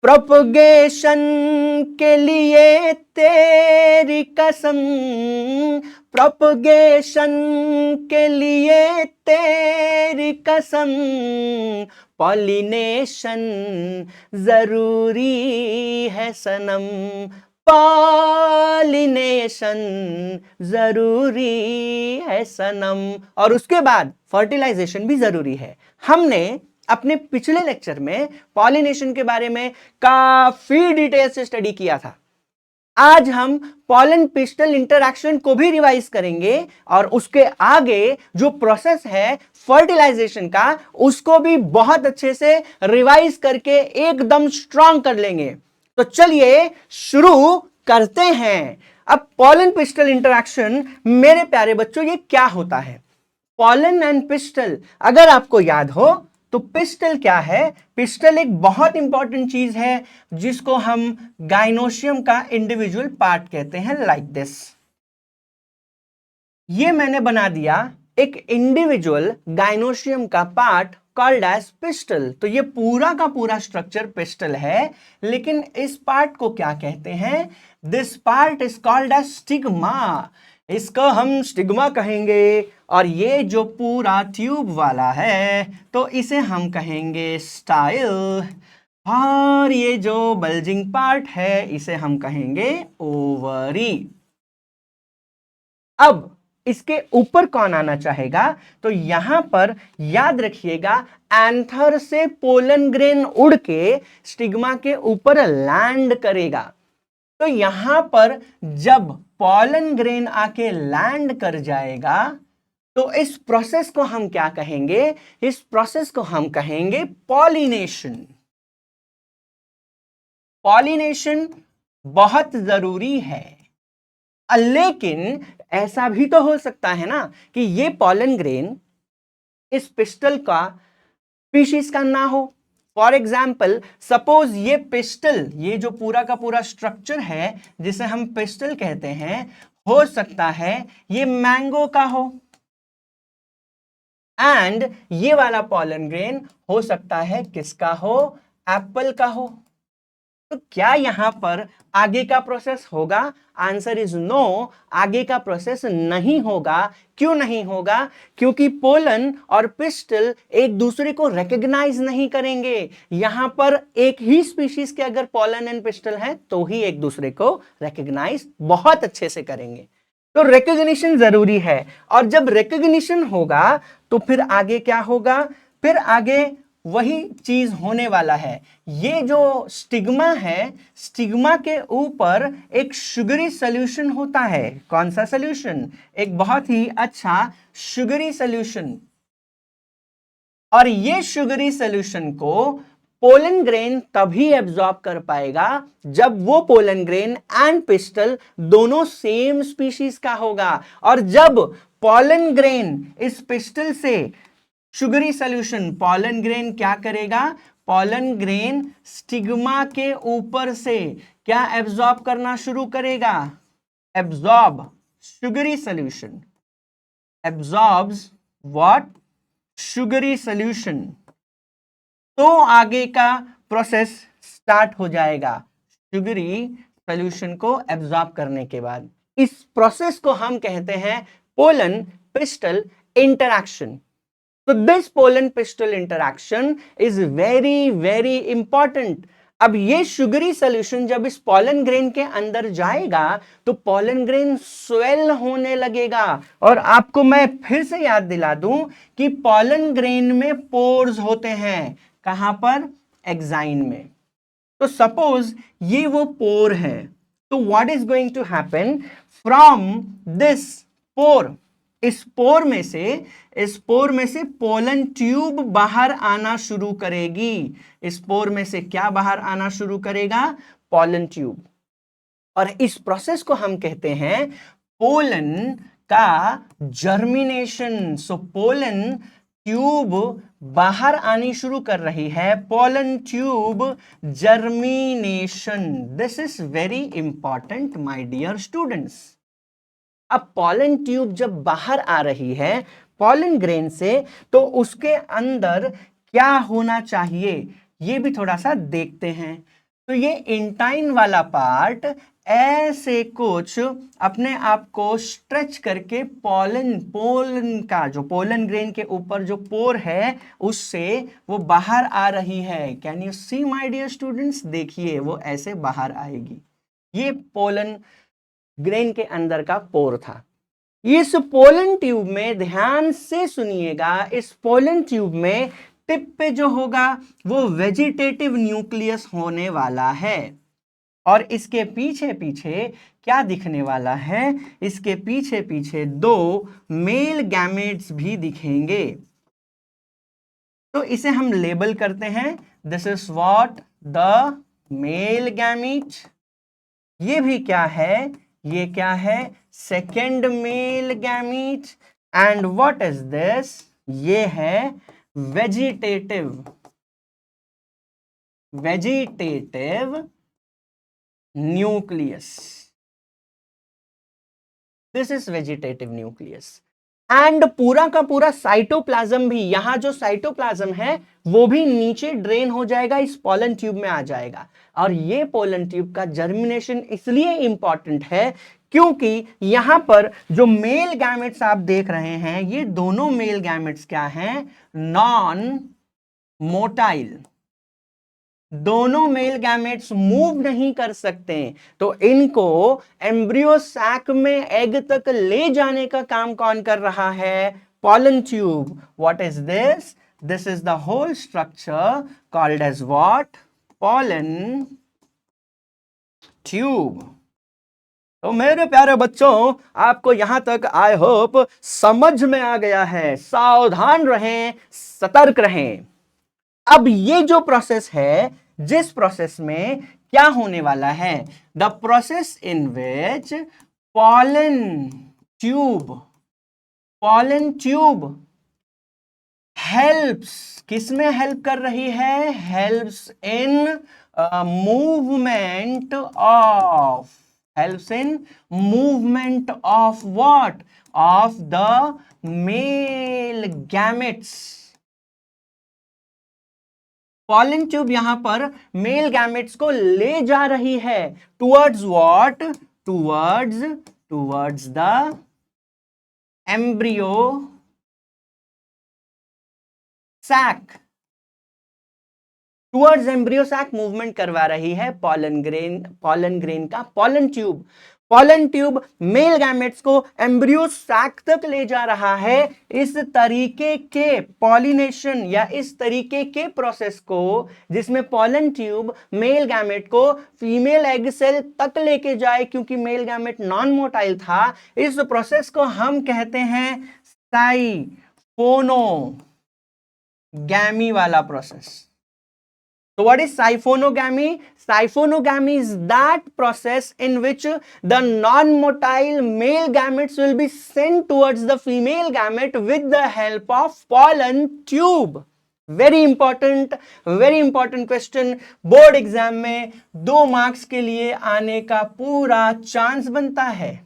Propagation के लिए तेरी कसम, प्रोपगेशन के लिए तेरी कसम, पॉलिनेशन जरूरी है सनम, पॉलिनेशन जरूरी है सनम। और उसके बाद फर्टिलाइजेशन भी जरूरी है। हमने अपने पिछले लेक्चर में पॉलिनेशन के बारे में काफी डिटेल से स्टडी किया था। आज हम पॉलन पिस्टल इंटरैक्शन को भी रिवाइज करेंगे और उसके आगे जो प्रोसेस है फर्टिलाइजेशन का, उसको भी बहुत अच्छे से रिवाइज करके एकदम स्ट्रांग कर लेंगे। तो चलिए शुरू करते हैं। अब पॉलन पिस्टल इंटरैक्शन मेरे प्यारे बच्चों, ये क्या होता है? पॉलन एंड पिस्टल, अगर आपको याद हो तो पिस्टल क्या है? पिस्टल एक बहुत इंपॉर्टेंट चीज है जिसको हम गाइनोशियम का इंडिविजुअल पार्ट कहते हैं, लाइक दिस। ये मैंने बना दिया एक इंडिविजुअल गाइनोशियम का पार्ट कॉल्ड एज पिस्टल। तो ये पूरा का पूरा स्ट्रक्चर पिस्टल है, लेकिन इस पार्ट को क्या कहते हैं? This part is called as stigma. इसको हम स्टिग्मा कहेंगे। और ये जो पूरा ट्यूब वाला है तो इसे हम कहेंगे स्टाइल। और ये जो बल्जिंग पार्ट है इसे हम कहेंगे ओवरी। अब इसके ऊपर कौन आना चाहेगा? तो यहां पर याद रखिएगा, एंथर से पोलन ग्रेन उड़ के स्टिग्मा के ऊपर लैंड करेगा। तो यहां पर जब पॉलन ग्रेन आके लैंड कर जाएगा तो इस प्रोसेस को हम क्या कहेंगे? इस प्रोसेस को हम कहेंगे पॉलिनेशन। पॉलिनेशन बहुत जरूरी है। लेकिन ऐसा भी तो हो सकता है ना कि ये पॉलन ग्रेन इस पिस्टल का स्पीशीज का ना हो। फॉर एग्जाम्पल, सपोज ये पिस्टल, ये जो पूरा का पूरा स्ट्रक्चर है जिसे हम पिस्टल कहते हैं, हो सकता है ये मैंगो का हो, एंड ये वाला पॉलन ग्रेन हो सकता है किसका हो? एप्पल का हो। तो क्या यहां पर आगे का प्रोसेस होगा? आंसर इज नो, आगे का प्रोसेस नहीं होगा। क्यों नहीं होगा? क्योंकि पोलन और पिस्टल एक दूसरे को रिकॉग्नाइज नहीं करेंगे। यहां पर एक ही स्पीशीज के अगर पोलन एंड पिस्टल है तो ही एक दूसरे को रिकॉग्नाइज बहुत अच्छे से करेंगे। तो रिकॉग्निशन जरूरी है। और जब रिकॉग्निशन होगा तो फिर आगे क्या होगा? फिर आगे वही चीज होने वाला है। ये जो स्टिग्मा है, स्टिग्मा के ऊपर एक शुगरी सॉल्यूशन होता है। कौन सा सॉल्यूशन? एक बहुत ही अच्छा शुगरी सॉल्यूशन। और ये शुगरी सॉल्यूशन को पोलन ग्रेन तभी एब्जॉर्ब कर पाएगा जब वो पोलन ग्रेन एंड पिस्टल दोनों सेम स्पीशीज का होगा। और जब पोलन ग्रेन इस पिस्टल से शुगरी सॉल्यूशन, पोलन ग्रेन क्या करेगा? पोलन ग्रेन स्टिग्मा के ऊपर से क्या एब्जॉर्ब करना शुरू करेगा? Absorb sugary solution. Absorbs what? Sugary solution. तो आगे का प्रोसेस स्टार्ट हो जाएगा शुगरी सॉल्यूशन को एब्जॉर्ब करने के बाद। इस प्रोसेस को हम कहते हैं pollen pistil interaction. So this pollen pistil interaction is very very important. अब ये शुगरी सॉल्यूशन जब इस पॉलन ग्रेन के अंदर जाएगा तो पॉलन ग्रेन स्वेल होने लगेगा। और आपको मैं फिर से याद दिला दूं कि पॉलन ग्रेन में पोर्स होते हैं। कहां पर? एक्साइन में। तो सपोज ये वो पोर है, तो what is going to happen? From this pore, इस पोर में से पोलन ट्यूब बाहर आना शुरू करेगी। इस पोर में से क्या बाहर आना शुरू करेगा? Pollen tube. और इस प्रोसेस को हम कहते हैं पोलन का जर्मिनेशन। सो पोलन ट्यूब बाहर आनी शुरू कर रही है, pollen tube germination. This is very important my dear students. अब पोलन ट्यूब जब बाहर आ रही है पोलन ग्रेन से, तो उसके अंदर क्या होना चाहिए ये भी थोड़ा सा देखते हैं। तो ये इंटाइन वाला पार्ट ऐसे कुछ अपने आप को स्ट्रेच करके पोलन का जो पोलन ग्रेन के ऊपर जो पोर है उससे वो बाहर आ रही है। Can you see my dear students, देखिए वो ऐसे बाहर आएगी। ये पोलन ग्रेन के अंदर का पोर था। इस पोलन ट्यूब में ध्यान से सुनिएगा, इस पोलन ट्यूब में टिप पे जो होगा वो वेजिटेटिव न्यूक्लियस होने वाला है। और इसके पीछे पीछे क्या दिखने वाला है, इसके पीछे पीछे 2 मेल गैमेट्स भी दिखेंगे। तो इसे हम लेबल करते हैं, this is what the male gamete. ये भी क्या है, ये क्या है, second male gamete. And what is this, ये है vegetative nucleus. This is vegetative nucleus. And पूरा का पूरा साइटोप्लाज्म भी, यहां जो साइटोप्लाज्म है वो भी नीचे ड्रेन हो जाएगा, इस पोलन ट्यूब में आ जाएगा। और ये पोलन ट्यूब का जर्मिनेशन इसलिए इंपॉर्टेंट है क्योंकि यहां पर जो मेल गैमेट्स आप देख रहे हैं, ये दोनों मेल गैमेट्स क्या हैं, नॉन मोटाइल। दोनों मेल गैमेट्स मूव नहीं कर सकते, तो इनको एम्ब्रियो सैक में एग तक ले जाने का काम कौन कर रहा है, pollen tube. What is this, this is the whole structure called as what, pollen tube. तो मेरे प्यारे बच्चों, आपको यहां तक आई होप समझ में आ गया है। सावधान रहें, सतर्क रहें। अब ये जो प्रोसेस है, जिस प्रोसेस में क्या होने वाला है, the process in which pollen tube helps, किसमें हेल्प कर रही है, helps in movement of what, of the male gametes. Pollen tube यहां पर मेल गैमेट्स को ले जा रही है towards what, towards the embryo sac, towards embryo sac movement करवा रही है पोलन ग्रेन का pollen tube. Pollen tube male gametes को एम्ब्रियो सैक तक ले जा रहा है। इस तरीके के पॉलिनेशन या इस तरीके के प्रोसेस को, जिसमें पोलन ट्यूब मेल गैमेट को फीमेल एग सेल तक लेके जाए, क्योंकि मेल गैमेट नॉन मोटाइल था, इस प्रोसेस को हम कहते हैं साइफोनोगैमी वाला process. So what is siphonogamy? Siphonogamy is that process in which the non-motile male gametes will be sent towards the female gamete with the help of pollen tube. Very important question. Board exam में 2 marks के लिए आने का पूरा chance बनता है।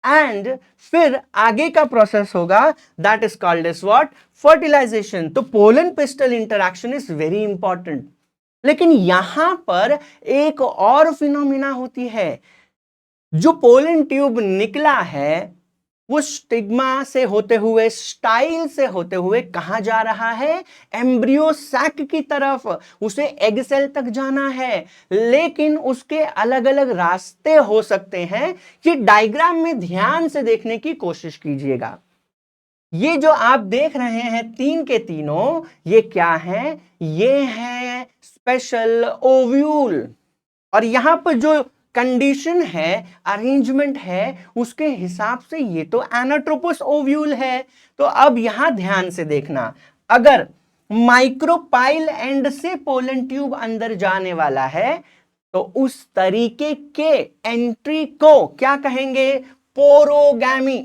And फिर आगे का प्रोसेस होगा, that is called as what, fertilisation. तो pollen pistil interaction is very important. लेकिन यहां पर एक और फिनोमिना होती है, जो पोलन ट्यूब निकला है वो स्टिग्मा से होते हुए, स्टाइल से होते हुए कहां जा रहा है, एम्ब्रियो सैक की तरफ। उसे एग सेल तक जाना है, लेकिन उसके अलग अलग रास्ते हो सकते हैं। ये डायग्राम में ध्यान से देखने की कोशिश कीजिएगा। ये जो आप देख रहे हैं 3 के तीनों, ये क्या है, ये है स्पेशल ओव्यूल। और यहां पर जो कंडीशन है, अरेंजमेंट है, उसके हिसाब से ये तो एनाट्रोपस ओव्यूल है। तो अब यहां ध्यान से देखना, अगर माइक्रोपाइल एंड से पोलन ट्यूब अंदर जाने वाला है तो उस तरीके के एंट्री को क्या कहेंगे, पोरोगैमी।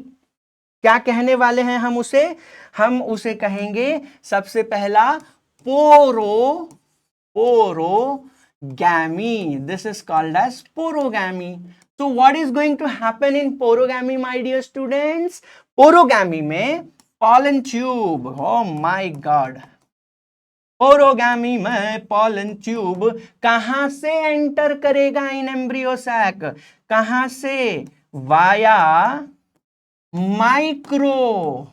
क्या कहने वाले हैं हम उसे कहेंगे सबसे पहला porogamy. This is called as porogamy. So what is going to happen in porogamy, my dear students? Porogamy में pollen tube, oh my god, पोरोगैमी में पॉलन ट्यूब कहां से एंटर करेगा इन एम्ब्रियो सैक? कहां से? Via micro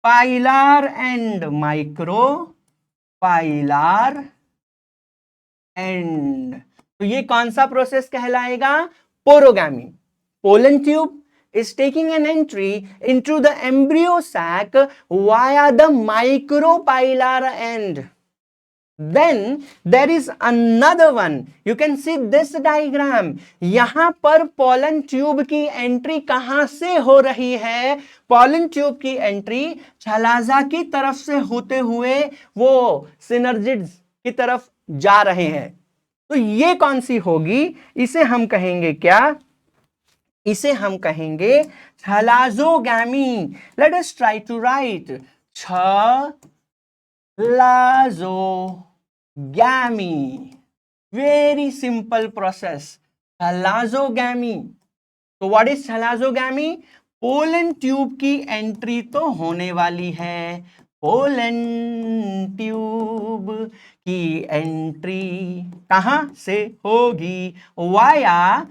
पाइलर end, micropylar end. तो ये कौन सा प्रोसेस कहलाएगा? Porogamy. Pollen tube is taking an entry into the embryo sac via the micropylar end. Then there is another one. You can see this diagram. यहां पर pollen tube की entry कहां से हो रही है? पोलन ट्यूब की एंट्री छलाजा की तरफ से होते हुए वो सिनर्जिड्स की तरफ जा रहे हैं। तो ये कौन सी होगी? इसे हम कहेंगे क्या? इसे हम कहेंगे chalazogamy. Let us try to write chalazogamy. Very simple process, chalazogamy. तो what is chalazogamy? Pollen tube की एंट्री तो होने वाली है, पोलन ट्यूब की एंट्री कहां से होगी? वाया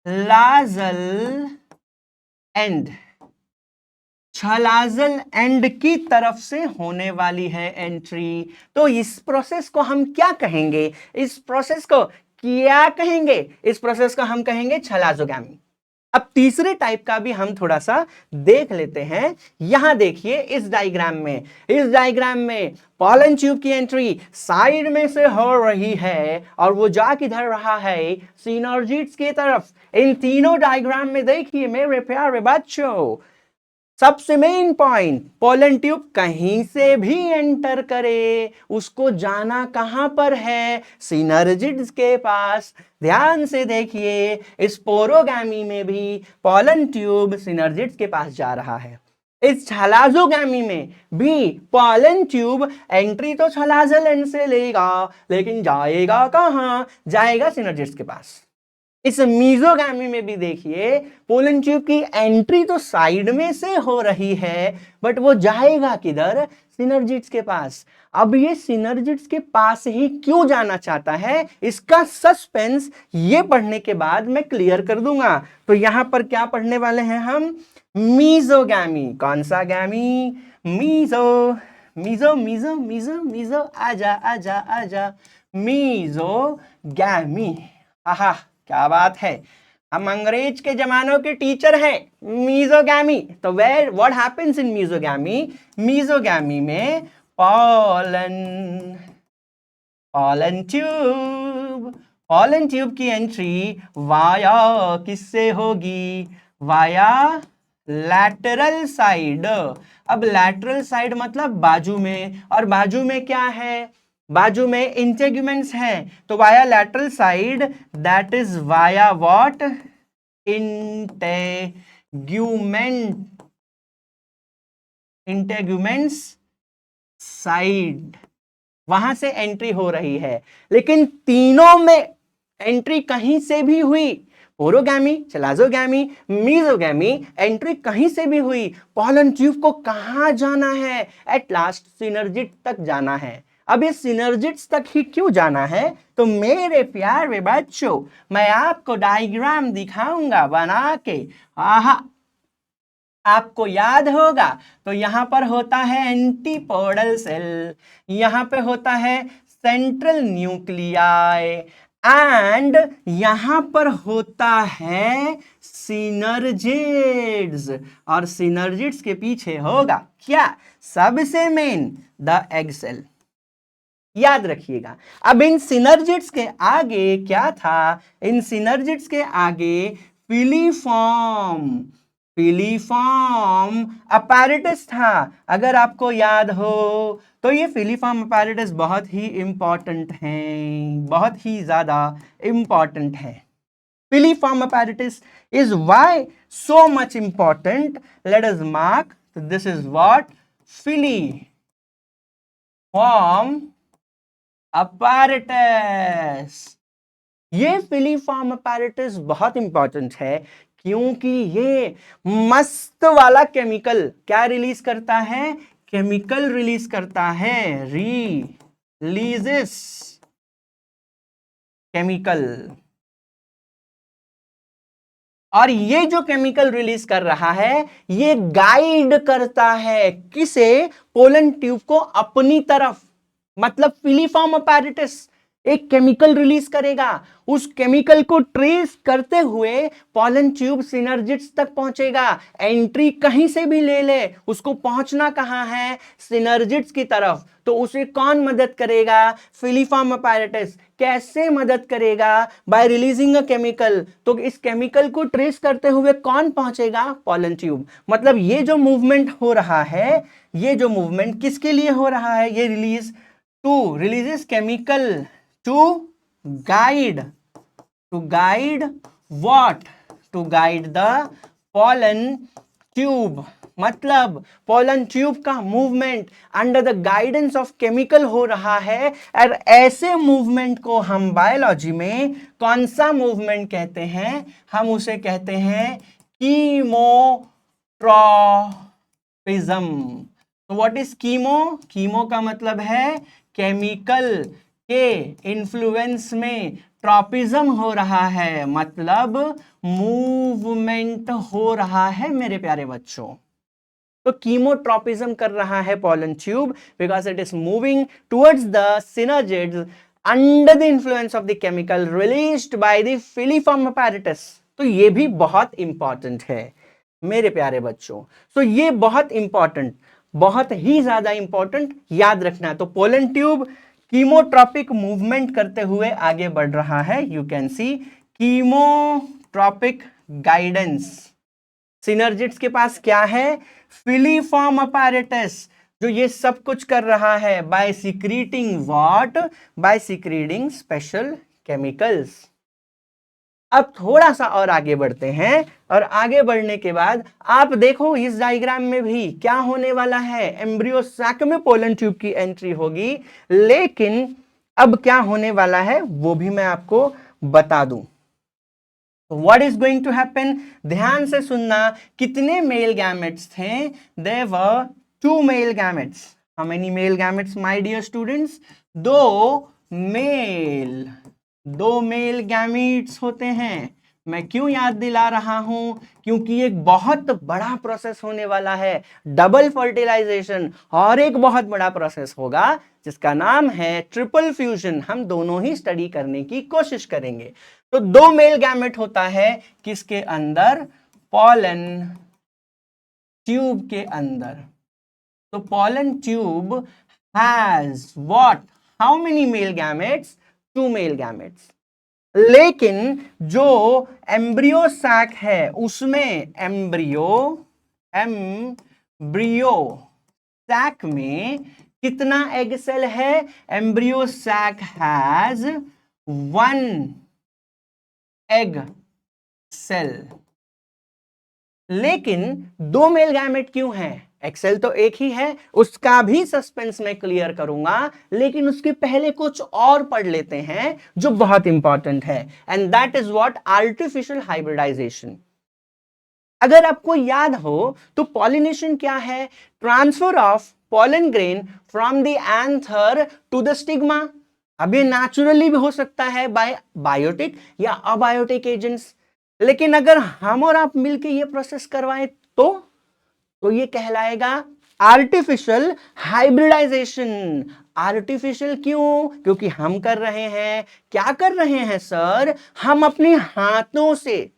छलाजल एंड, छलाजल एंड की तरफ से होने वाली है एंट्री। तो इस प्रोसेस को हम क्या कहेंगे? इस प्रोसेस को क्या कहेंगे? इस प्रोसेस को हम कहेंगे छलाजोगैमी। अब तीसरे टाइप का भी हम थोड़ा सा देख लेते हैं। यहां देखिए इस डायग्राम में पोलन ट्यूब की एंट्री साइड में से हो रही है और वो जा किधर रहा है? सिनर्जिड्स की तरफ। इन तीनों डायग्राम में देखिए मेरे प्यारे बच्चों, सबसे मेन पॉइंट, पोलन ट्यूब कहीं से भी एंटर करे, उसको जाना कहां पर है? सिनर्जिड्स के पास। ध्यान से देखिए, इस पोरोगैमी में भी पोलन ट्यूब सिनर्जिड्स के पास जा रहा है। इस छलाजोगैमी में भी पोलन ट्यूब एंट्री तो छलाजल एंड से लेगा, लेकिन जाएगा कहां? जाएगा सिनर्जिड्स के पास। इस मीजोगैमी में भी देखिए, पोलन ट्यूब की एंट्री तो साइड में से हो रही है, बट वो जाएगा किधर? सिनर्जिड्स के पास। अब ये सिनर्जिड्स के पास ही क्यों जाना चाहता है, इसका सस्पेंस ये पढ़ने के बाद मैं क्लियर कर दूंगा। तो यहां पर क्या पढ़ने वाले हैं हम? मीजोगैमी। कौन सा gamy? Meso meso meso meso meso, आजा आजा आजा, मीजोगैमी। आहा, क्या बात है, हम अंग्रेज के जमानों के टीचर हैं। मीजोगैमी। तो where what happens in mesogamy? Mesogamy में पोलन ट्यूब की एंट्री वाया किससे होगी? Via lateral side. अब लैटरल साइड मतलब बाजू में, और बाजू में क्या है? बाजू में इंटेग्यूमेंट्स हैं। तो via lateral side, that is via what? Integuments side, वहां से एंट्री हो रही है। लेकिन तीनों में एंट्री कहीं से भी हुई, पोरोगैमी, छलाजोगैमी, मीजोगैमी, एंट्री कहीं से भी हुई, पोलन ट्यूब को कहां जाना है? एट लास्ट सिनर्जिड तक जाना है। अब ये सिनर्जिड्स तक ही क्यों जाना है? तो मेरे प्यारे बच्चों, मैं आपको डायग्राम दिखाऊंगा बना के। आहा, आपको याद होगा, तो यहां पर होता है एंटीपोडल सेल, यहां पे होता है सेंट्रल न्यूक्लियाई, एंड यहां पर होता है सिनर्जिड्स, और सिनर्जिड्स के पीछे होगा क्या? सबसे मेन द एग सेल। याद रखिएगा। अब इन सिनर्जिड्स के आगे क्या था? इन सिनर्जिड्स के आगे फिलीफॉर्म अपैरेटस था। अगर आपको याद हो तो ये फिलीफॉर्म अपैरेटस बहुत ही इंपॉर्टेंट हैं, बहुत ही ज्यादा इंपॉर्टेंट है। Filiform apparatus is why so much important? Let us mark, this is what? Filiform apparatus. ये फिलीफॉर्म अपैरेटस बहुत इंपॉर्टेंट है, क्योंकि ये मस्त वाला केमिकल क्या रिलीज करता है? केमिकल रिलीज करता है, रिलीजेस केमिकल। और ये जो केमिकल रिलीज कर रहा है ये गाइड करता है किसे, पोलन ट्यूब को अपनी तरफ। मतलब फिलीफॉर्म अपैरेटस एक केमिकल रिलीज करेगा, उस केमिकल को ट्रेस करते हुए पॉलन ट्यूब सिनर्जिड्स तक पहुंचेगा। एंट्री कहीं से भी ले ले, उसको पहुंचना कहां है, सिनर्जिड्स की तरफ। तो उसे कौन मदद करेगा, फिलीफॉर्म अपैरेटस। कैसे मदद करेगा, बाय रिलीजिंग अ केमिकल। तो इस केमिकल को ट्रेस करते हुए कौन पहुंचेगा, पॉलन ट्यूब। मतलब ये जो मूवमेंट हो रहा है, ये जो मूवमेंट किसके लिए हो रहा है, ये release to releases chemical to guide what, to guide the pollen tube। मतलब pollen tube का movement under the guidance of chemical हो रहा है। और ऐसे मूवमेंट को हम बायोलॉजी में कौन सा मूवमेंट कहते हैं, हम उसे कहते हैं कीमोट्रॉपिज्म। तो व्हाट इज कीमो, कीमो का मतलब है केमिकल के इन्फ्लुएंस में ट्रॉपिज्म हो रहा है, मतलब मूवमेंट हो रहा है मेरे प्यारे बच्चों। तो कीमोट्रॉपिज्म कर रहा है pollen tube because it is moving towards the synergids under the influence of the chemical released by the filiform apparatus. तो ये भी बहुत इंपॉर्टेंट है मेरे प्यारे बच्चों। तो ये बहुत इंपॉर्टेंट, बहुत ही ज्यादा इंपॉर्टेंट, याद रखना। तो पोलन ट्यूब कीमोट्रॉपिक मूवमेंट करते हुए आगे बढ़ रहा है। You can see chemotropic guidance. Synergids के पास क्या है, फिलीफॉर्म अपैरेटस, जो ये सब कुछ कर रहा है by secreting what, by secreting special chemicals. अब थोड़ा सा और आगे बढ़ते हैं, और आगे बढ़ने के बाद आप देखो इस डायग्राम में भी क्या होने वाला है। एम्ब्रियो सैक में पोलन ट्यूब की एंट्री होगी, लेकिन अब क्या होने वाला है वो भी मैं आपको बता दूं। What is going to happen, ध्यान से सुनना। कितने मेल गैमेट्स थे, there were 2 male gametes. How many male gametes my dear students, दो मेल गैमीट्स होते हैं। मैं क्यों याद दिला रहा हूं, क्योंकि एक बहुत बड़ा प्रोसेस होने वाला है, डबल फर्टिलाइजेशन। और एक बहुत बड़ा प्रोसेस होगा जिसका नाम है ट्रिपल फ्यूजन। हम दोनों ही स्टडी करने की कोशिश करेंगे। तो 2 मेल गैमेट होता है किसके अंदर, पॉलन ट्यूब के अंदर। तो pollen tube has what, how many male gametes, 2 male gametes. लेकिन जो एम्ब्रियो सैक है उसमें एम्ब्रियो सैक में कितना एग सेल है, embryo sac has 1 egg cell. लेकिन 2 मेल गैमेट क्यों है, एक्सेल तो एक ही है, उसका भी सस्पेंस में क्लियर करूंगा, लेकिन उसके पहले कुछ और पढ़ लेते हैं जो बहुत इंपॉर्टेंट है। And that is what, artificial hybridisation. अगर आपको याद हो तो पॉलिनेशन क्या है, transfer of pollen grain from the anther to the stigma. अब ये नेचुरली भी हो सकता है बाय बायोटिक या अबायोटिक एजेंट्स, लेकिन अगर हम और आप मिलकर ये प्रोसेस करवाएं तो ये कहलाएगा आर्टिफिशियल हाइब्रिडाइजेशन। आर्टिफिशियल क्यों, क्योंकि हम कर रहे हैं, क्या कर रहे हैं सर, हम अपने हाथों से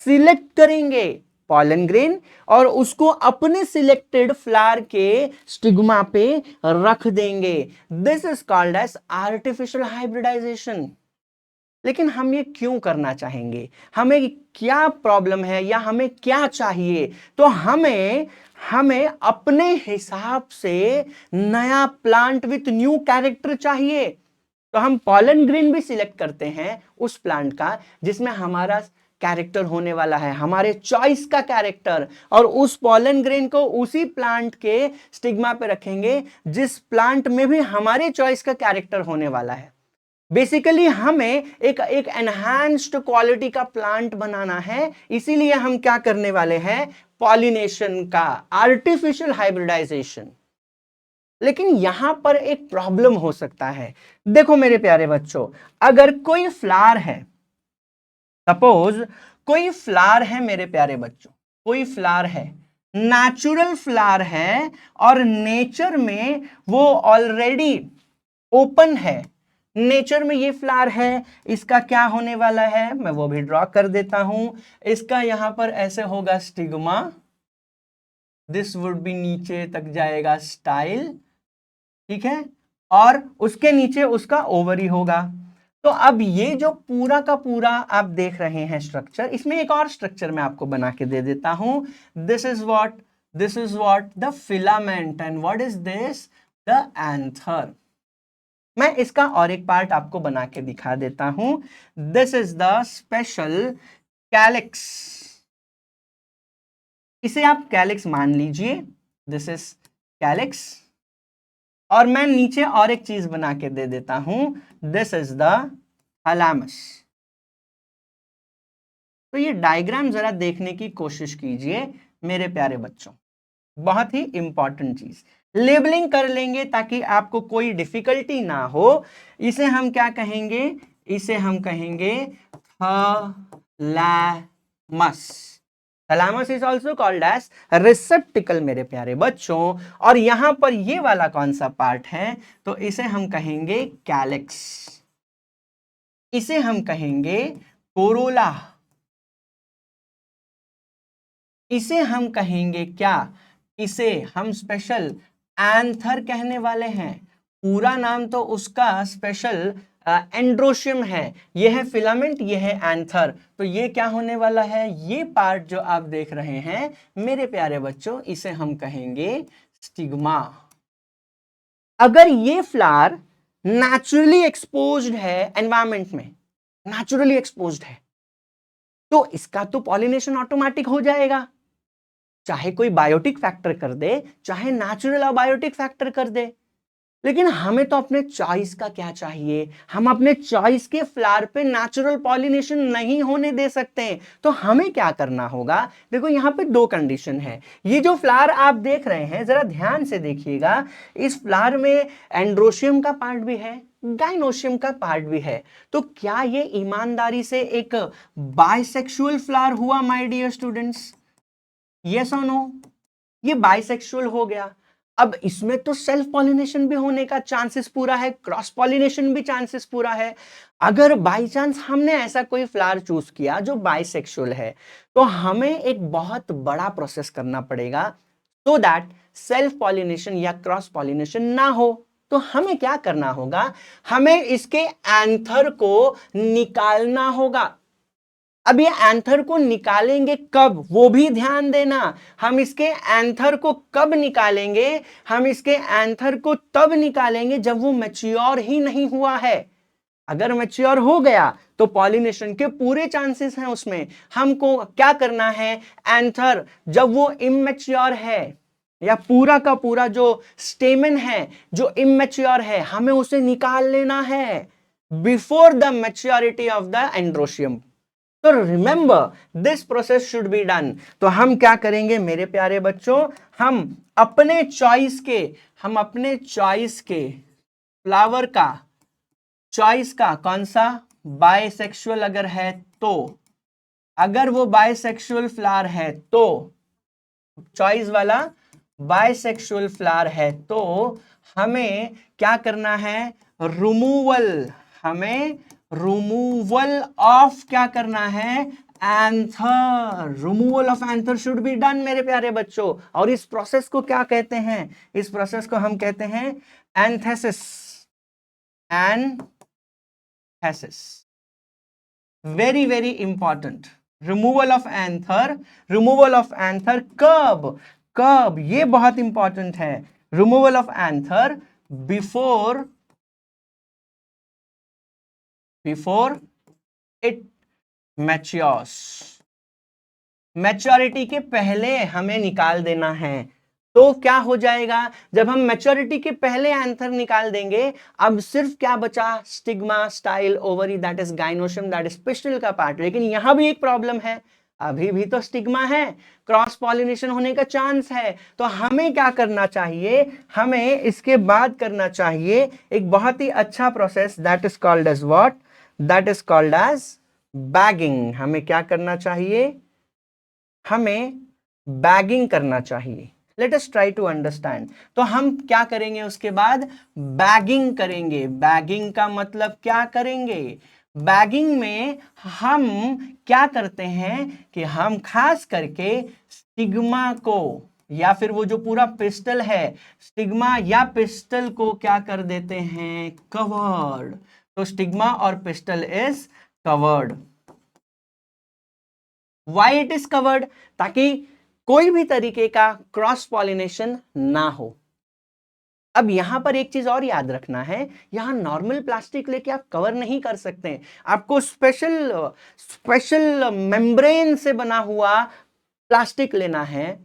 सिलेक्ट करेंगे पॉलन ग्रेन और उसको अपने सिलेक्टेड फ्लावर के स्टिग्मा पे रख देंगे। This is called as artificial hybridisation. लेकिन हम ये क्यों करना चाहेंगे, हमें क्या प्रॉब्लम है या हमें क्या चाहिए, तो हमें अपने हिसाब से नया प्लांट विथ न्यू कैरेक्टर चाहिए। तो हम पॉलन ग्रेन भी सिलेक्ट करते हैं उस प्लांट का जिसमें हमारा कैरेक्टर होने वाला है, हमारे चॉइस का कैरेक्टर, और उस पॉलन ग्रेन को उसी प्लांट के स्टिग्मा पे रखेंगे जिस प्लांट में भी हमारे चॉइस का कैरेक्टर होने वाला है। बेसिकली हमें एक एनहांस्ड क्वालिटी का प्लांट बनाना है, इसीलिए हम क्या करने वाले हैं, पॉलिनेशन का, आर्टिफिशियल हाइब्रिडाइजेशन। लेकिन यहां पर एक प्रॉब्लम हो सकता है। देखो मेरे प्यारे बच्चों, अगर कोई फ्लावर है, सपोज कोई फ्लावर है मेरे प्यारे बच्चों, कोई फ्लावर है, नेचुरल फ्लावर है और नेचर में वो ऑलरेडी ओपन है, नेचर में ये फ्लावर है, इसका क्या होने वाला है मैं वो भी ड्रॉ कर देता हूं। इसका यहां पर ऐसे होगा स्टिग्मा, दिस वुड बी नीचे तक जाएगा स्टाइल, ठीक है, और उसके नीचे उसका ओवरी होगा। तो अब ये जो पूरा का पूरा आप देख रहे हैं स्ट्रक्चर, इसमें एक और स्ट्रक्चर मैं आपको बना के दे देता हूं। This is what the filament and what is this the anther. मैं इसका और एक पार्ट आपको बना के दिखा देता हूं। This is the special calyx, इसे आप कैलिक्स मान लीजिए, दिस इज कैलिक्स। और मैं नीचे और एक चीज बना के दे देता हूं, दिस इज द थैलेमस। तो ये डायग्राम जरा देखने की कोशिश कीजिए मेरे प्यारे बच्चों, बहुत ही इंपॉर्टेंट चीज। लेबलिंग कर लेंगे ताकि आपको कोई डिफिकल्टी ना हो। इसे हम क्या कहेंगे, इसे हम कहेंगे thalamus. Thalamus is also called as receptacle मेरे प्यारे बच्चों। और यहां पर ये वाला कौन सा पार्ट है, तो इसे हम कहेंगे कैलिक्स, इसे हम कहेंगे कोरोला, इसे हम कहेंगे क्या, इसे हम स्पेशल एंथर कहने वाले हैं। पूरा नाम तो उसका स्पेशल एंड्रोशियम है। यह है फिलामेंट, यह है एंथर। तो ये क्या होने वाला है, ये पार्ट जो आप देख रहे हैं मेरे प्यारे बच्चों, इसे हम कहेंगे स्टिग्मा। अगर ये फ्लावर नेचुरली एक्सपोज्ड है एनवायरमेंट में, नेचुरली एक्सपोज्ड है, तो इसका तो पॉलिनेशन ऑटोमेटिक हो जाएगा, चाहे कोई बायोटिक फैक्टर कर दे, चाहे नेचुरल अबायोटिक फैक्टर कर दे। लेकिन हमें तो अपने चॉइस का क्या चाहिए, हम अपने चॉइस के फ्लावर पे नेचुरल पॉलिनेशन नहीं होने दे सकते हैं। तो हमें क्या करना होगा, देखो यहां पे दो कंडीशन है। ये जो फ्लावर आप देख रहे हैं जरा ध्यान से देखिएगा, इस फ्लावर में एंड्रोशियम का पार्ट भी है, गाइनोशियम का पार्ट भी है। तो क्या ये ईमानदारी से एक बाइसेक्सुअल फ्लावर हुआ माय डियर स्टूडेंट्स? यस और नो? ये बाइसेक्सुअल हो गया। अब इसमें तो सेल्फ पॉलिनेशन भी होने का चांसेस पूरा है, क्रॉस पॉलिनेशन भी चांसेस पूरा है। अगर बाई चांस हमने ऐसा कोई फ्लावर चूज किया जो बाइसेक्सुअल है, तो हमें एक बहुत बड़ा प्रोसेस करना पड़ेगा सो दैट सेल्फ पॉलिनेशन या क्रॉस पॉलिनेशन ना हो। तो हमें क्या करना होगा, हमें इसके एंथर को निकालना होगा। अब ये एंथर को निकालेंगे कब, वो भी ध्यान देना। हम इसके एंथर को कब निकालेंगे, हम इसके एंथर को तब निकालेंगे जब वो मैच्योर ही नहीं हुआ है। अगर मैच्योर हो गया तो पॉलिनेशन के पूरे चांसेस हैं उसमें। हमको क्या करना है, एंथर जब वो इमैच्योर है या पूरा का पूरा जो स्टेमन है जो इमैच्योर है, हमें उसे निकाल लेना है before the maturity of the androecium. तो remember this process should be done. तो हम क्या करेंगे मेरे प्यारे बच्चों, हम अपने चॉइस के फ्लावर का, चॉइस का कौन सा, बाइसेक्सुअल अगर है तो, अगर वो बाइसेक्सुअल फ्लावर है तो, चॉइस वाला बाइसेक्सुअल फ्लावर है तो हमें क्या करना है, रिमूवल, हमें रिमूवल ऑफ क्या करना है, anther. Removal of anther should be done मेरे प्यारे बच्चों। और इस प्रोसेस को क्या कहते हैं, इस प्रोसेस को हम कहते हैं antithesis, antithesis. Very very important. Removal of anther, removal of anther कब, कब, ये बहुत इंपॉर्टेंट है। Removal of anther before it matures. Maturity के पहले हमें निकाल देना है। तो क्या हो जाएगा, जब हम मैच्योरिटी के पहले एंथर निकाल देंगे, अब सिर्फ क्या बचा, stigma, style, ovary, that is gynoecium, that is pistil का पार्ट। लेकिन यहां भी एक प्रॉब्लम है, अभी भी तो स्टिग्मा है, क्रॉस पॉलिनेशन होने का चांस है। तो हमें क्या करना चाहिए, हमें इसके बाद करना चाहिए एक बहुत ही अच्छा process, that is called as what, that is called as bagging. हमें क्या करना चाहिए, हमें बैगिंग करना चाहिए। Let us try to understand. तो हम क्या करेंगे, उसके बाद बैगिंग करेंगे। बैगिंग का मतलब क्या करेंगे, बैगिंग में हम क्या करते हैं कि हम खास करके स्टिग्मा को, या फिर वो जो पूरा पिस्टल है, स्टिग्मा या पिस्टल को क्या कर देते हैं, कवर्ड। तो स्टिग्मा और pistil is covered. Why it is covered, ताकि कोई भी तरीके का क्रॉस पॉलिनेशन ना हो। अब यहां पर एक चीज और याद रखना है, यहां नॉर्मल प्लास्टिक लेके आप कवर नहीं कर सकते, आपको स्पेशल स्पेशल मेम्ब्रेन से बना हुआ प्लास्टिक लेना है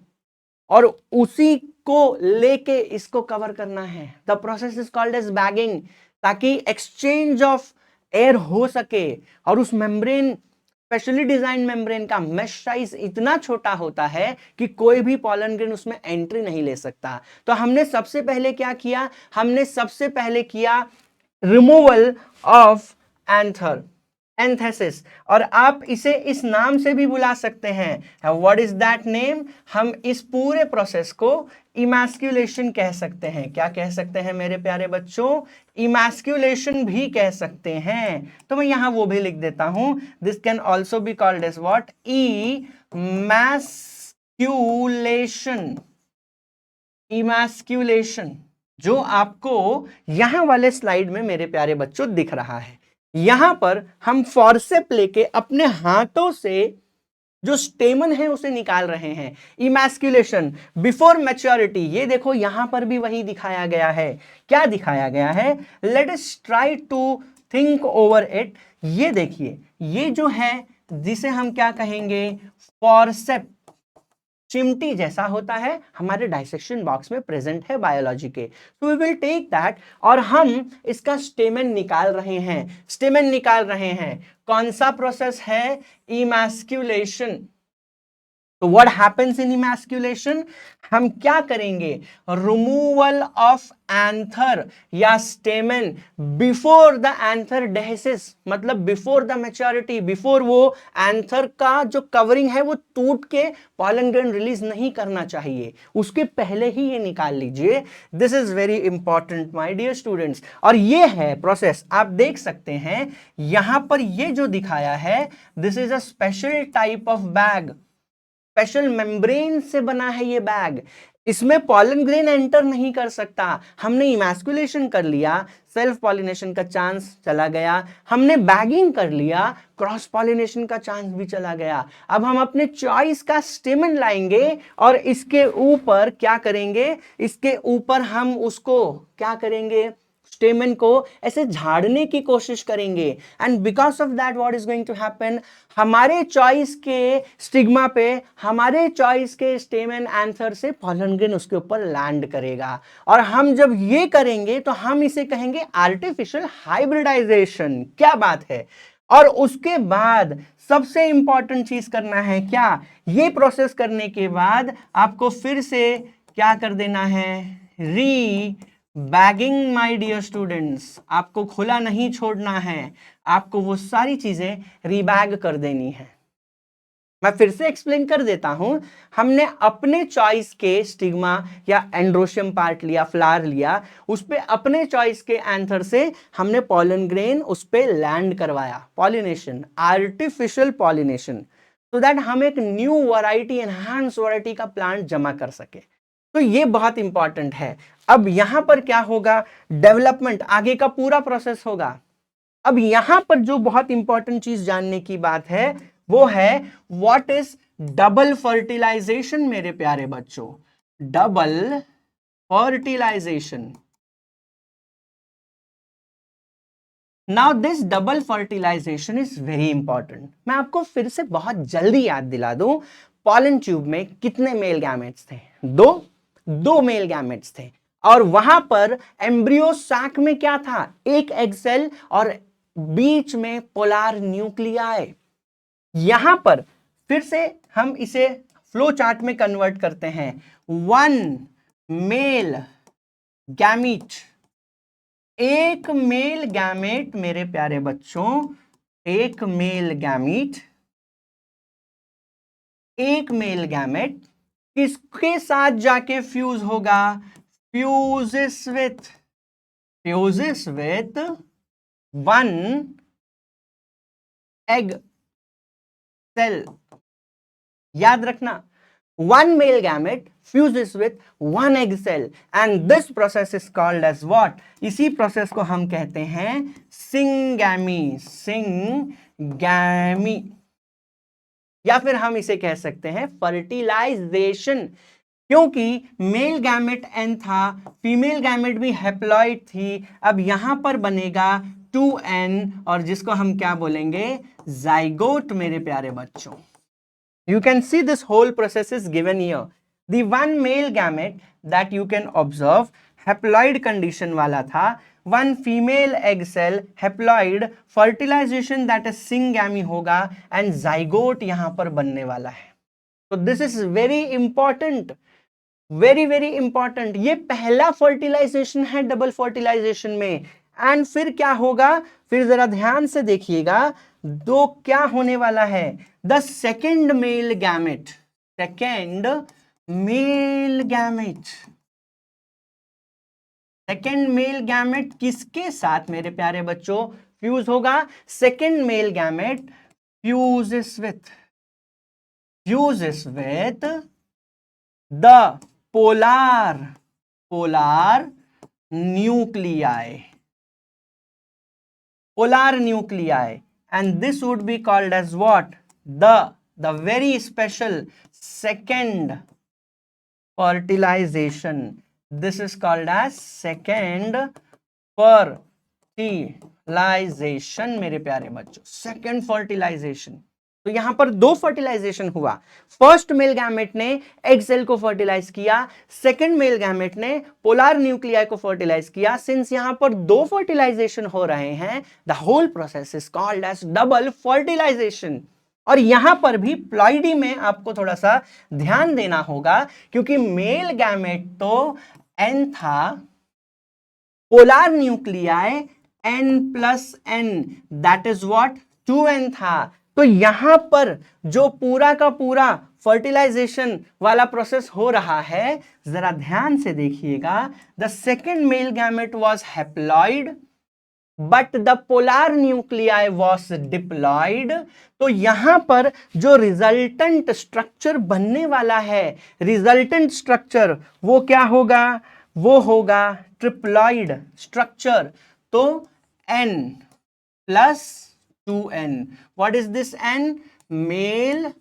और उसी को लेके इसको कवर करना है। The process is called as bagging, ताकि एक्सचेंज ऑफ एयर हो सके। और उस मेम्ब्रेन, स्पेशली डिजाइन मेम्ब्रेन का मेश साइज इतना छोटा होता है कि कोई भी पॉलन ग्रेन उसमें एंट्री नहीं ले सकता। तो हमने सबसे पहले क्या किया, हमने सबसे पहले किया रिमूवल ऑफ एंथर, एंथेसिस। और आप इसे इस नाम से भी बुला सकते हैं, व्हाट इज दैट नेम, हम इस पूरे प्रोसेस को इमैस्कुलेशन कह सकते हैं। क्या कह सकते हैं मेरे प्यारे बच्चों, इमैस्कुलेशन भी कह सकते हैं। तो मैं यहां वो भी लिख देता हूं, this can also be called as what, emasculation. Emasculation जो आपको यहां वाले स्लाइड में मेरे प्यारे बच्चों दिख रहा है, यहां पर हम फॉर्सेप लेके अपने हाथों से जो स्टेमन है उसे निकाल रहे हैं। इमैस्कुलेशन बिफोर मैच्योरिटी, ये देखो यहां पर भी वही दिखाया गया है। क्या दिखाया गया है, let us try to think over it. ये देखिए, ये जो है जिसे हम क्या कहेंगे, फॉर्सेप, चिमटी जैसा होता है, हमारे डाइसेक्शन बॉक्स में प्रेजेंट है बायोलॉजी के। तो वी विल टेक दैट और हम इसका स्टेमन निकाल रहे हैं। स्टेमन निकाल रहे हैं, कौन सा प्रोसेस है, इमैस्कुलेशन। तो व्हाट हैपेंस इन इमैस्कुलेशन, हम क्या करेंगे, रिमूवल ऑफ एंथर या स्टेमन बिफोर द एंथर डेहिसिस, मतलब बिफोर द मैच्योरिटी, बिफोर वो एंथर का जो कवरिंग है वो टूट के पॉलन ग्रेन रिलीज नहीं करना चाहिए, उसके पहले ही ये निकाल लीजिए। This is very important my dear students. और ये है प्रोसेस, आप देख सकते हैं यहां पर ये जो दिखाया है, this is a special type of bag, special membrane से बना है ये बैग। इसमें पॉलन ग्रेन एंटर नहीं कर सकता। हमने इमैस्कुलेशन कर लिया, सेल्फ पॉलिनेशन का चांस चला गया। हमने बैगिंग कर लिया, क्रॉस पॉलिनेशन का चांस भी चला गया। अब हम अपने चॉइस का स्टेमन लाएंगे और इसके ऊपर क्या करेंगे, इसके ऊपर हम उसको क्या करेंगे, स्टेमन को ऐसे झाड़ने की कोशिश करेंगे। And because of that what is going to happen, हमारे चॉइस के स्टिग्मा पे, हमारे चॉइस के स्टेमन एंथर से पॉलन ग्रेन उसके ऊपर लैंड करेगा। और हम जब ये करेंगे तो हम इसे कहेंगे आर्टिफिशियल हाइब्रिडाइजेशन। क्या बात है। और उसके बाद सबसे इंपॉर्टेंट चीज करना है क्या, ये प्रोसेस करने के बाद आपको फिर से क्या कर देना है, री बैगिंग माय डियर स्टूडेंट्स। आपको खुला नहीं छोड़ना है, आपको वो सारी चीजें रीबैग कर देनी है। मैं फिर से एक्सप्लेन कर देता हूं, हमने अपने चॉइस के स्टिग्मा या एंड्रोशियम पार्ट लिया, फ्लावर लिया, उस पे अपने चॉइस के एंथर से हमने पॉलन ग्रेन उस पे लैंड करवाया, pollination, artificial pollination, so that हम एक न्यू वैरायटी, एनहांस वैरायटी का प्लांट जमा कर सके। तो ये बहुत इंपॉर्टेंट है। अब यहां पर क्या होगा, डेवलपमेंट, आगे का पूरा प्रोसेस होगा। अब यहां पर जो बहुत इंपॉर्टेंट चीज जानने की बात है वो है व्हाट इज डबल फर्टिलाइजेशन मेरे प्यारे बच्चों, double fertilization. Now this double fertilization is very important. मैं आपको फिर से बहुत जल्दी याद दिला दूं, पॉलन ट्यूब में कितने मेल गैमेट्स थे, दो मेल गैमेट्स थे। और वहां पर एम्ब्रियो सैक में क्या था, एक एग सेल और बीच में पोलर न्यूक्लियाई। यहां पर फिर से हम इसे फ्लो चार्ट में कन्वर्ट करते हैं। वन मेल गैमीट, एक मेल गैमेट मेरे प्यारे बच्चों, एक मेल गैमीट, एक मेल गैमेट किसके साथ जाके फ्यूज होगा? Fuses with one egg cell. याद रखना, one male gamete fuses with one egg cell and this process is called as what? इसी प्रोसेस को हम कहते हैं सिंगैमी, सिंगैमी, या फिर हम इसे कह सकते हैं फर्टिलाइजेशन, क्योंकि मेल गैमेट एन था, फीमेल गैमेट भी हैप्लॉइड थी। अब यहां पर बनेगा 2n और जिसको हम क्या बोलेंगे? जाइगोट मेरे प्यारे बच्चों। You can see this whole process is given here. The one male gamete that you can observe haploid condition वाला था, one female egg cell haploid, fertilization that is syngamy होगा and zygote यहां पर बनने वाला है। तो this is very important, very very important। ये पहला फर्टिलाइजेशन है डबल फर्टिलाइजेशन में। एंड फिर क्या होगा? फिर जरा ध्यान से देखिएगा, दो क्या होने वाला है? The second male gamete, second male gamete, second mail gamete किसके साथ मेरे प्यारे बच्चों फ्यूज होगा? Second male gamete fuses with the polar nuclei, polar nuclei, and this would be called as what? The very special second fertilization. This is called as second fertilization मेरे प्यारे बच्चों, second fertilization। तो यहां पर दो fertilization हुआ। First male gamete ने egg cell को फर्टिलाइज किया, सेकंड मेल गैमेट ने पोलार न्यूक्लियाई को फर्टिलाइज किया। सिंस यहां पर दो फर्टिलाइजेशन हो रहे हैं, the whole process is called as double fertilization. और यहां पर भी प्लॉइडी में आपको थोड़ा सा ध्यान देना होगा, क्योंकि मेल गैमेट तो एन था, polar nuclei n+n, that is what? 2n था। तो यहां पर जो पूरा का पूरा फर्टिलाइजेशन वाला प्रोसेस हो रहा है, जरा ध्यान से देखिएगा। The second male gamete was haploid but the polar nuclei was diploid. तो यहां पर जो रिजल्टेंट स्ट्रक्चर बनने वाला है, रिजल्टेंट स्ट्रक्चर वो क्या होगा? वो होगा ट्रिप्लॉइड स्ट्रक्चर। तो n+2n, what is this n? Male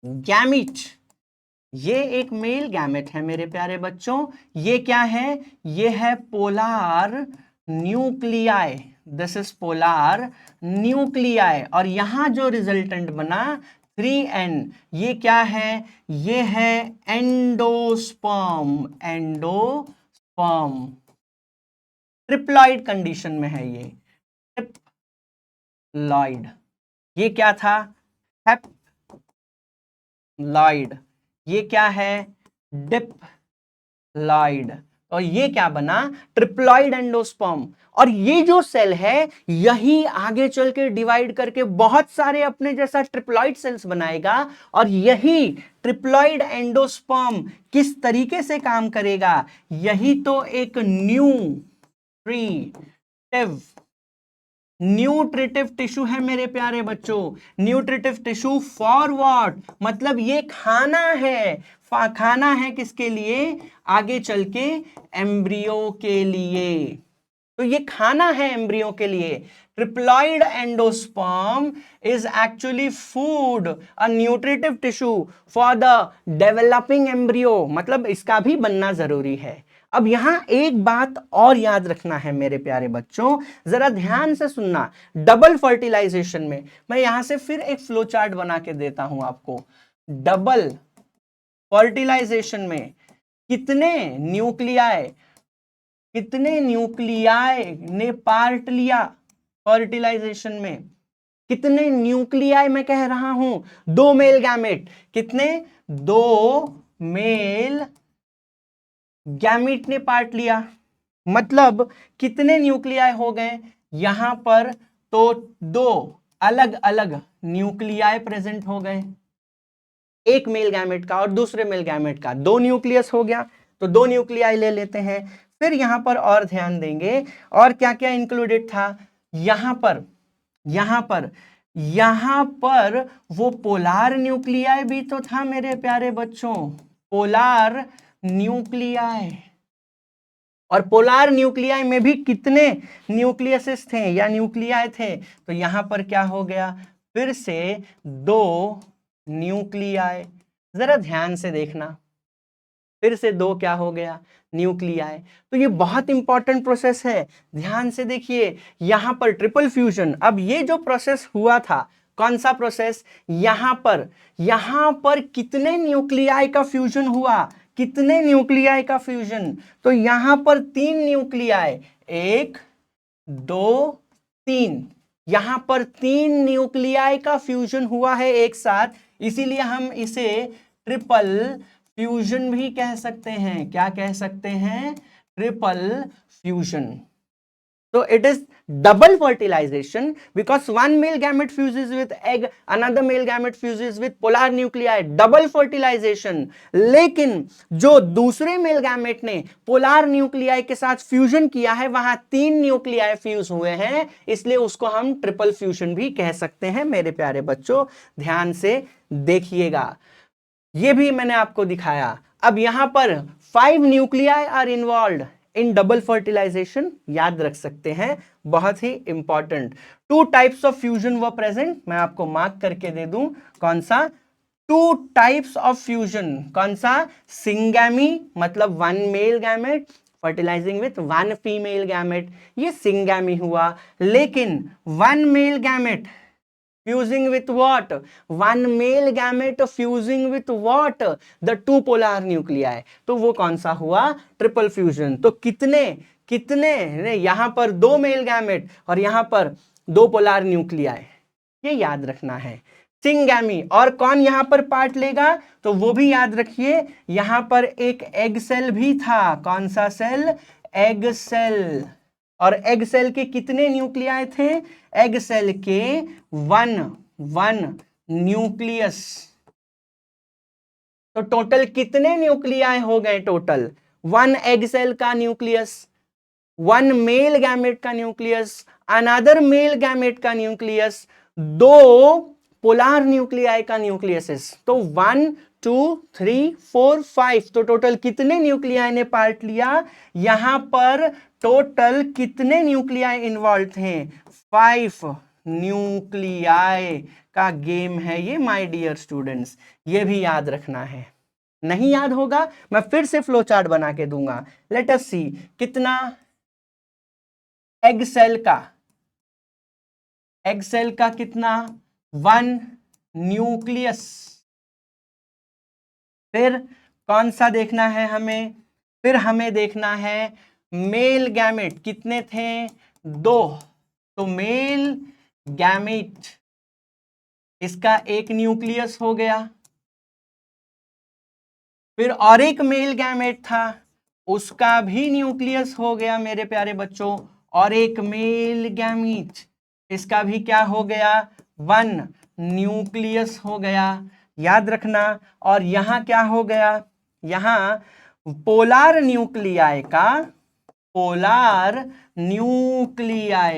gamete. ये एक मेल गैमेट है मेरे प्यारे बच्चों। ये क्या है? ये है polar nuclei, this is polar nuclei. और यहां जो रिजल्टेंट बना 3n, ये क्या है? ये है एंडोस्पर्म, एंडोस्पर्म ट्रिप्लॉइड कंडीशन में है। ये ट्रिप्लॉइड, ये क्या था? हैप्लॉइड। ये क्या है? डिप्लॉइड। और ये क्या बना? Triploid endosperm. और ये जो सेल है, यही आगे चल के डिवाइड करके बहुत सारे अपने जैसा ट्रिप्लॉइड सेल्स बनाएगा। और यही ट्रिप्लॉइड एंडोस्पर्म किस तरीके से काम करेगा? यही तो एक न्यूट्रिटिव टिश्यू है मेरे प्यारे बच्चों। Nutritive tissue for what? मतलब ये खाना है, खाना है किसके लिए? आगे चल के एम्ब्रियो के लिए। तो ये खाना है एम्ब्रियो के लिए। Triploid endosperm is actually food, a nutritive tissue for the developing embryo, मतलब इसका भी बनना जरूरी है। अब यहां एक बात और याद रखना है मेरे प्यारे बच्चों, जरा ध्यान से सुनना। डबल फर्टिलाइजेशन में मैं यहां से फिर एक फ्लो चार्ट बना के देता हूं आपको। डबल फर्टिलाइजेशन में कितने न्यूक्लियाई ने पार्ट लिया फर्टिलाइजेशन में? कितने न्यूक्लियाई मैं कह रहा हूं, 2 मेल गैमेट। कितने? 2 मेल गैमेट ने पार्ट लिया, मतलब कितने न्यूक्लियाई हो गए यहां पर? तो 2 अलग अलग न्यूक्लियाई प्रेजेंट हो गए, एक मेल गैमेट का और दूसरे मेल गैमेट का, 2 न्यूक्लियस हो गया। तो 2 न्यूक्लियाई ले लेते हैं। फिर यहां पर और ध्यान देंगे और क्या क्या इंक्लूडेड था यहां पर, यहां पर वो पोलार न्यूक्लियाई भी तो था मेरे प्यारे बच्चों, पोलार न्यूक्लियाई। और पोलार न्यूक्लियाई में भी कितने न्यूक्लियसेस थे या न्यूक्लियाई थे? तो यहां पर क्या हो गया, फिर से 2 न्यूक्लियाई। जरा ध्यान से देखना, फिर से 2 क्या हो गया, न्यूक्लियाई। तो ये बहुत इंपॉर्टेंट प्रोसेस है, ध्यान से देखिए। यहां पर ट्रिपल फ्यूजन, अब ये जो प्रोसेस हुआ था, कौन सा प्रोसेस? यहां पर कितने न्यूक्लियाई का फ्यूजन हुआ, कितने न्यूक्लियाई का फ्यूजन? तो यहां पर 3 न्यूक्लियाई, 1 2 3, यहां पर 3 न्यूक्लियाई का फ्यूजन हुआ है एक साथ, इसीलिए हम इसे ट्रिपल फ्यूजन भी कह सकते हैं। क्या कह सकते हैं? Triple fusion. So it is double fertilization because one male gamete fuses with egg, another male gamete fuses with polar nuclei, double fertilization। लेकिन जो दूसरे मेल गैमेट ने पोलार न्यूक्लियाई के साथ फ्यूजन किया है वहां 3 न्यूक्लियाई फ्यूज हुए हैं, इसलिए उसको हम ट्रिपल फ्यूजन भी कह सकते हैं। मेरे प्यारे बच्चों ध्यान से देखिएगा, ये भी मैंने आपको दिखाया। अब यहां पर 5 nuclei are involved in double fertilisation, याद रख सकते हैं, बहुत ही important. 2 types of fusion were present, मैं आपको मार्क करके दे दूं, कौन सा? 2 टाइप्स ऑफ फ्यूजन, कौन सा? सिंगैमी मतलब 1 male gamete fertilising with 1 female gamete, ये सिंगैमी हुआ। लेकिन 1 male gamete fusing with what? 1 male gamete fusing with what? The 2 polar nuclei, तो वो कौन सा हुआ? Triple fusion. तो कितने कितने यहां पर 2 मेल गैमेट और यहां पर 2 पोलार न्यूक्लियाई, ये याद रखना है। सिंगैमी, और कौन यहां पर पार्ट लेगा? तो वो भी याद रखिए, यहां पर एक एग सेल भी था। कौन सा सेल? Egg cell. और एग सेल के कितने न्यूक्लियाई थे? एग सेल के 1 न्यूक्लियस। तो टोटल कितने न्यूक्लियाई हो गए? टोटल 1 एग सेल का न्यूक्लियस, 1 मेल गैमेट का न्यूक्लियस, अनदर मेल गैमेट का न्यूक्लियस, 2 पोलार न्यूक्लियाई का न्यूक्लियस। तो 1 2 3 4 5, तो टोटल कितने न्यूक्लियाई ने पार्ट लिया? यहां पर टोटल कितने न्यूक्लियाई इन्वॉल्व थे? 5 न्यूक्लियाई का गेम है ये माय डियर स्टूडेंट्स, ये भी याद रखना है। नहीं याद होगा मैं फिर से फ्लो चार्ट बना के दूंगा। लेट अस सी, कितना एग सेल का कितना? 1 न्यूक्लियस। फिर कौन सा देखना है हमें? फिर हमें देखना है मेल गैमेट कितने थे? 2, तो मेल गैमेट इसका 1 न्यूक्लियस हो गया। फिर और एक मेल गैमेट था, उसका भी न्यूक्लियस हो गया मेरे प्यारे बच्चों। और एक मेल गैमेट, इसका भी क्या हो गया? 1 न्यूक्लियस हो गया, याद रखना। और यहां क्या हो गया? यहां पोलार न्यूक्लियाई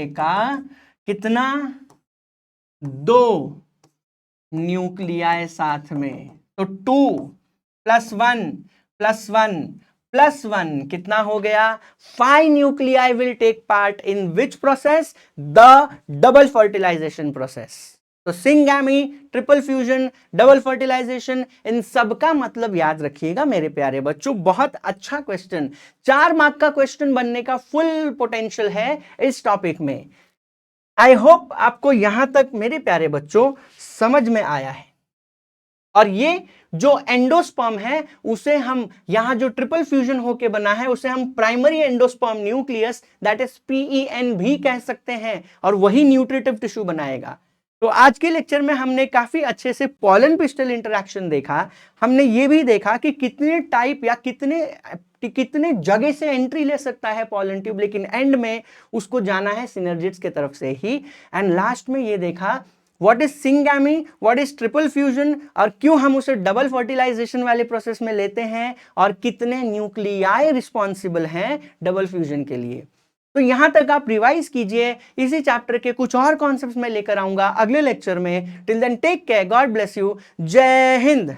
का कितना? 2 न्यूक्लियाई साथ में। तो 2 + 1 + 1 + 1 कितना हो गया? 5 nuclei will take part in which process? The double fertilisation process. तो syngamy, triple fusion, double fertilisation, इन सब का मतलब याद रखिएगा मेरे प्यारे बच्चों। बहुत अच्छा क्वेश्चन, 4 मार्क का क्वेश्चन बनने का फुल पोटेंशियल है इस टॉपिक में। आई होप आपको यहां तक मेरे प्यारे बच्चों समझ में आया है। और ये जो एंडोस्पर्म है उसे हम यहां जो ट्रिपल फ्यूजन होके बना है उसे हम primary endosperm nucleus that is PEN भी कह सकते हैं, और वही न्यूट्रिटिव टिश्यू बनाएगा। तो आज के लेक्चर में हमने काफी अच्छे से पॉलन पिस्टल इंटरेक्शन देखा। हमने ये भी देखा कि कितने टाइप या कितने जगह से एंट्री ले सकता है पॉलन ट्यूब, लेकिन एंड में उसको जाना है सिनर्जिड्स के तरफ से ही। एंड लास्ट में ये देखा what is syngamy, what is triple fusion, और क्यों हम उसे डबल फर्टिलाइजेशन वाले प्रोसेस में लेते हैं, और कितने न्यूक्लियाई रिस्पॉन्सिबल हैं डबल फ्यूजन के लिए। तो यहां तक आप रिवाइज कीजिए। इसी चैप्टर के कुछ और कॉन्सेप्ट्स मैं लेकर आऊंगा अगले लेक्चर में। Till then take care, god bless you, जय हिंद।